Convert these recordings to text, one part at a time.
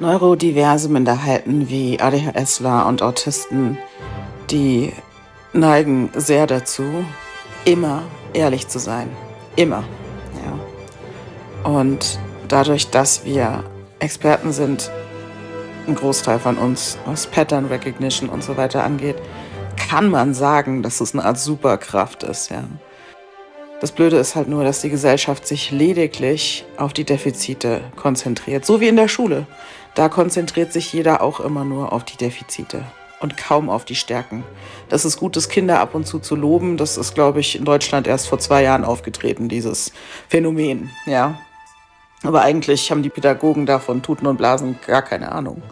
Neurodiverse Minderheiten wie ADHSler und Autisten, die neigen sehr dazu, immer ehrlich zu sein. Immer. Ja. Und dadurch, dass wir Experten sind, ein Großteil von uns, was Pattern Recognition und so weiter angeht, kann man sagen, dass es eine Art Superkraft ist. Ja. Das Blöde ist halt nur, dass die Gesellschaft sich lediglich auf die Defizite konzentriert. So wie in der Schule. Da konzentriert sich jeder auch immer nur auf die Defizite und kaum auf die Stärken. Das ist gut, das Kinder ab und zu loben. Das ist, glaube ich, in Deutschland erst vor 2 Jahren aufgetreten, dieses Phänomen. Ja. Aber eigentlich haben die Pädagogen davon Tuten und Blasen gar keine Ahnung.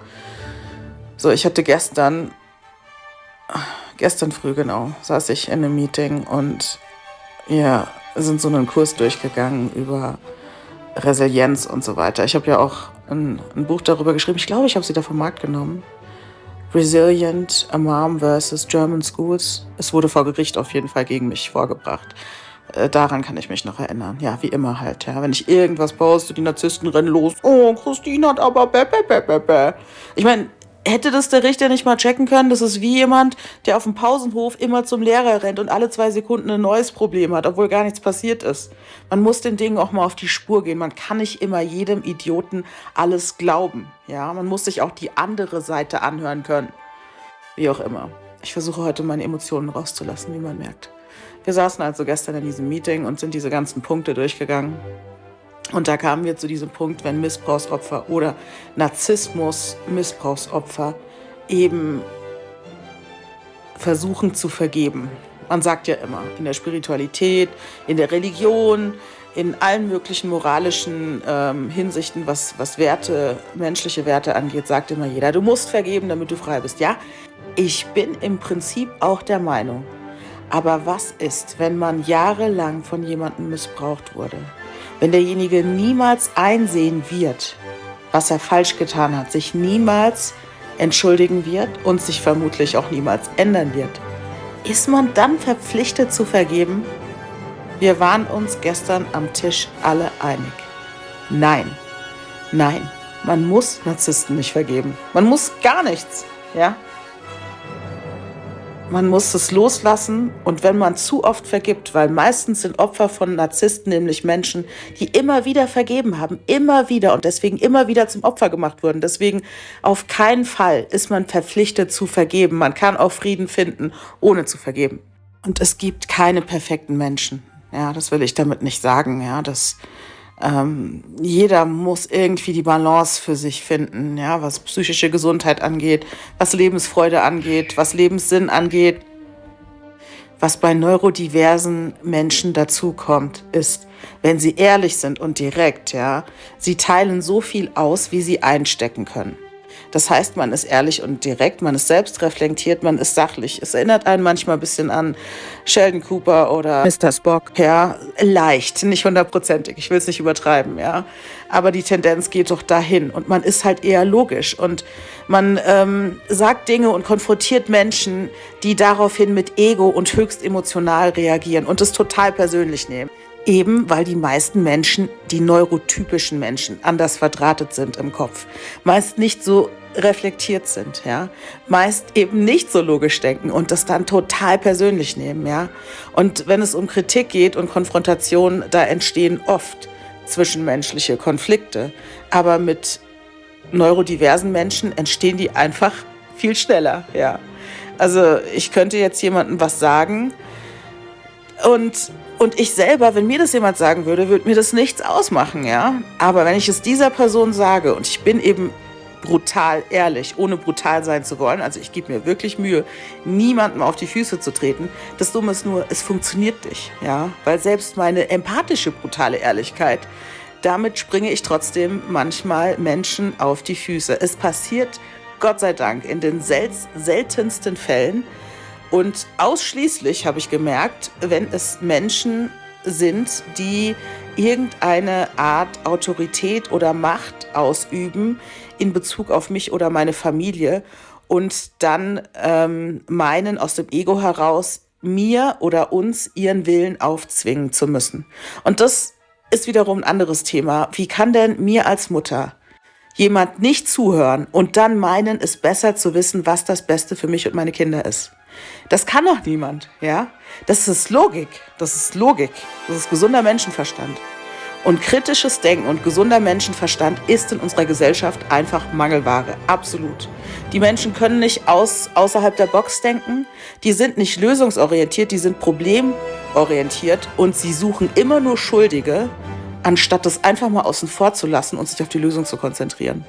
So, ich hatte gestern früh genau, saß ich in einem Meeting und wir sind so einen Kurs durchgegangen über Resilienz und so weiter. Ich habe ja auch ein Buch darüber geschrieben. Ich glaube, ich habe sie da vom Markt genommen. Resilient, a Mom versus German Schools. Es wurde vor Gericht auf jeden Fall gegen mich vorgebracht. Daran kann ich mich noch erinnern. Ja, wie immer halt. Ja. Wenn ich irgendwas poste, die Narzissten rennen los. Oh, Christine hat aber bäh. Ich meine, hätte das der Richter nicht mal checken können? Das ist wie jemand, der auf dem Pausenhof immer zum Lehrer rennt und alle 2 Sekunden ein neues Problem hat, obwohl gar nichts passiert ist. Man muss den Dingen auch mal auf die Spur gehen. Man kann nicht immer jedem Idioten alles glauben. Ja, man muss sich auch die andere Seite anhören können. Wie auch immer. Ich versuche heute meine Emotionen rauszulassen, wie man merkt. Wir saßen also gestern in diesem Meeting und sind diese ganzen Punkte durchgegangen. Und da kamen wir zu diesem Punkt, wenn Missbrauchsopfer oder Narzissmus-Missbrauchsopfer eben versuchen zu vergeben. Man sagt ja immer, in der Spiritualität, in der Religion, in allen möglichen moralischen Hinsichten, was Werte, menschliche Werte angeht, sagt immer jeder, du musst vergeben, damit du frei bist. Ja, ich bin im Prinzip auch der Meinung. Aber was ist, wenn man jahrelang von jemandem missbraucht wurde? Wenn derjenige niemals einsehen wird, was er falsch getan hat, sich niemals entschuldigen wird und sich vermutlich auch niemals ändern wird, ist man dann verpflichtet zu vergeben? Wir waren uns gestern am Tisch alle einig. Nein, man muss Narzissten nicht vergeben. Man muss gar nichts, ja? Man muss es loslassen und wenn man zu oft vergibt, weil meistens sind Opfer von Narzissten nämlich Menschen, die immer wieder vergeben haben, immer wieder und deswegen immer wieder zum Opfer gemacht wurden. Deswegen auf keinen Fall ist man verpflichtet zu vergeben. Man kann auch Frieden finden, ohne zu vergeben. Und es gibt keine perfekten Menschen. Ja, das will ich damit nicht sagen. Ja, jeder muss irgendwie die Balance für sich finden, ja, was psychische Gesundheit angeht, was Lebensfreude angeht, was Lebenssinn angeht. Was bei neurodiversen Menschen dazukommt, ist, wenn sie ehrlich sind und direkt, ja, sie teilen so viel aus, wie sie einstecken können. Das heißt, man ist ehrlich und direkt, man ist selbstreflektiert, man ist sachlich. Es erinnert einen manchmal ein bisschen an Sheldon Cooper oder Mr. Spock. Ja, leicht, nicht 100%. Ich will es nicht übertreiben, ja. Aber die Tendenz geht doch dahin und man ist halt eher logisch und man sagt Dinge und konfrontiert Menschen, die daraufhin mit Ego und höchst emotional reagieren und es total persönlich nehmen. Eben weil die meisten Menschen, die neurotypischen Menschen, anders verdrahtet sind im Kopf, meist nicht so reflektiert sind, ja, meist eben nicht so logisch denken und das dann total persönlich nehmen, ja. Und wenn es um Kritik geht und Konfrontation, da entstehen oft zwischenmenschliche Konflikte, aber mit neurodiversen Menschen entstehen die einfach viel schneller, ja. Also ich könnte jetzt jemandem was sagen und ich selber, wenn mir das jemand sagen würde mir das nichts ausmachen, ja. Aber wenn ich es dieser Person sage und ich bin eben brutal ehrlich, ohne brutal sein zu wollen, also ich gebe mir wirklich Mühe, niemandem auf die Füße zu treten. Das Dumme ist nur, es funktioniert nicht, ja. Weil selbst meine empathische, brutale Ehrlichkeit, damit springe ich trotzdem manchmal Menschen auf die Füße. Es passiert, Gott sei Dank, in den seltensten Fällen, und ausschließlich habe ich gemerkt, wenn es Menschen sind, die irgendeine Art Autorität oder Macht ausüben in Bezug auf mich oder meine Familie und dann meinen, aus dem Ego heraus mir oder uns ihren Willen aufzwingen zu müssen. Und das ist wiederum ein anderes Thema. Wie kann denn mir als Mutter jemand nicht zuhören und dann meinen, es besser zu wissen, was das Beste für mich und meine Kinder ist. Das kann doch niemand, ja? Das ist Logik, das ist Logik, das ist gesunder Menschenverstand. Und kritisches Denken und gesunder Menschenverstand ist in unserer Gesellschaft einfach Mangelware, absolut. Die Menschen können nicht außerhalb der Box denken, die sind nicht lösungsorientiert, die sind problemorientiert und sie suchen immer nur Schuldige, anstatt das einfach mal außen vor zu lassen und sich auf die Lösung zu konzentrieren.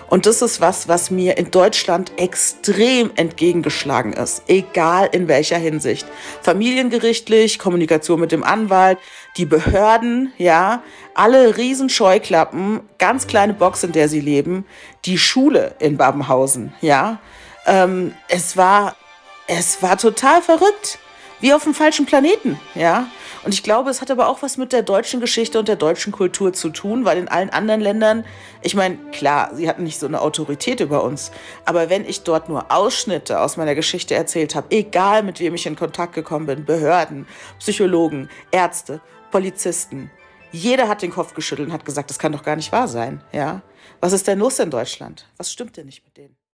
Und das ist was mir in Deutschland extrem entgegengeschlagen ist, egal in welcher Hinsicht. Familiengerichtlich, Kommunikation mit dem Anwalt, die Behörden, ja, alle Riesenscheuklappen, ganz kleine Box, in der sie leben, die Schule in Babenhausen, ja. Es war total verrückt, wie auf dem falschen Planeten, ja. Und ich glaube, es hat aber auch was mit der deutschen Geschichte und der deutschen Kultur zu tun, weil in allen anderen Ländern, ich meine, klar, sie hatten nicht so eine Autorität über uns, aber wenn ich dort nur Ausschnitte aus meiner Geschichte erzählt habe, egal mit wem ich in Kontakt gekommen bin, Behörden, Psychologen, Ärzte, Polizisten, jeder hat den Kopf geschüttelt und hat gesagt, das kann doch gar nicht wahr sein, ja. Was ist denn los in Deutschland? Was stimmt denn nicht mit denen?